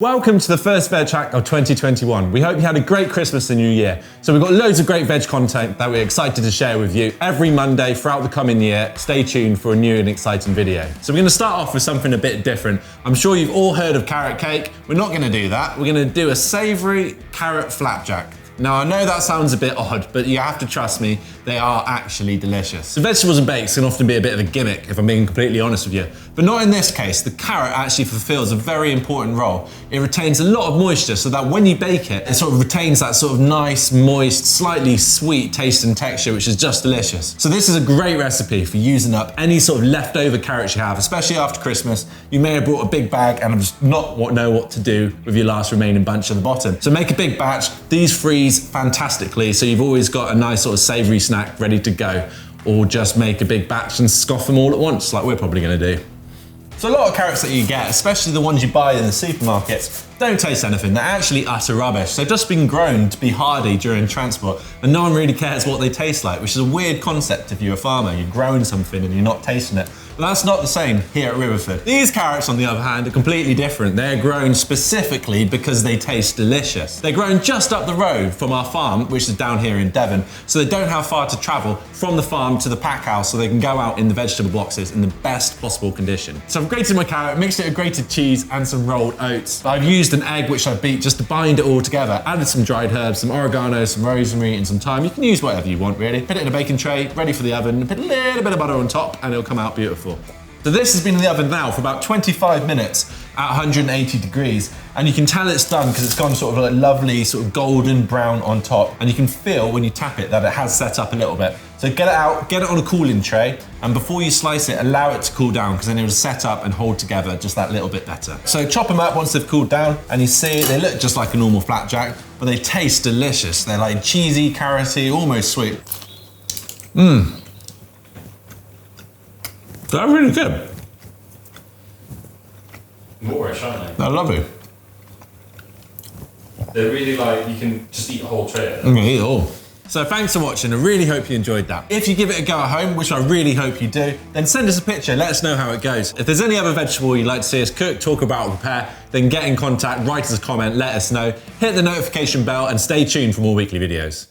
Welcome to the first veg hack of 2021. We hope you had a great Christmas and New Year. So we've got loads of great veg content that we're excited to share with you every Monday throughout the coming year. Stay tuned for a new and exciting video. So we're going to start off with something a bit different. I'm sure you've all heard of carrot cake. We're not going to do that. We're going to do a savoury carrot flapjack. Now, I know that sounds a bit odd, but you have to trust me, they are actually delicious. So vegetables and bakes can often be a bit of a gimmick, if I'm being completely honest with you. But not in this case. The carrot actually fulfills a very important role. It retains a lot of moisture so that when you bake it, it sort of retains that sort of nice, moist, slightly sweet taste and texture, which is just delicious. So this is a great recipe for using up any sort of leftover carrots you have, especially after Christmas. You may have brought a big bag and just not know what to do with your last remaining bunch at the bottom. So make a big batch. These freeze fantastically, so you've always got a nice sort of savoury snack ready to go, or just make a big batch and scoff them all at once, like we're probably going to do. So a lot of carrots that you get, especially the ones you buy in the supermarkets, don't taste anything. They're actually utter rubbish. They've just been grown to be hardy during transport, and no one really cares what they taste like, which is a weird concept if you're a farmer. You're growing something and you're not tasting it. But that's not the same here at Riverford. These carrots, on the other hand, are completely different. They're grown specifically because they taste delicious. They're grown just up the road from our farm, which is down here in Devon, so they don't have far to travel from the farm to the pack house, so they can go out in the vegetable boxes in the best possible condition. So I've grated my carrot, mixed it with grated cheese and some rolled oats. I've used an egg which I beat just to bind it all together, added some dried herbs, some oregano, some rosemary and some thyme. You can use whatever you want really. Put it in a baking tray, ready for the oven, put a little bit of butter on top and it'll come out beautiful. So this has been in the oven now for about 25 minutes at 180 degrees, and you can tell it's done because it's gone sort of like lovely sort of golden brown on top, and you can feel when you tap it that it has set up a little bit. So get it out, get it on a cooling tray, and before you slice it, allow it to cool down because then it will set up and hold together just that little bit better. So chop them up once they've cooled down, and you see they look just like a normal flapjack, but they taste delicious. They're like cheesy, carroty, almost sweet. They're really good. Moorish, aren't they? They're lovely. They're really like, you can just eat a whole tray of them. You can eat it all. So thanks for watching, I really hope you enjoyed that. If you give it a go at home, which I really hope you do, then send us a picture, let us know how it goes. If there's any other vegetable you'd like to see us cook, talk about, or prepare, then get in contact, write us a comment, let us know, hit the notification bell and stay tuned for more weekly videos.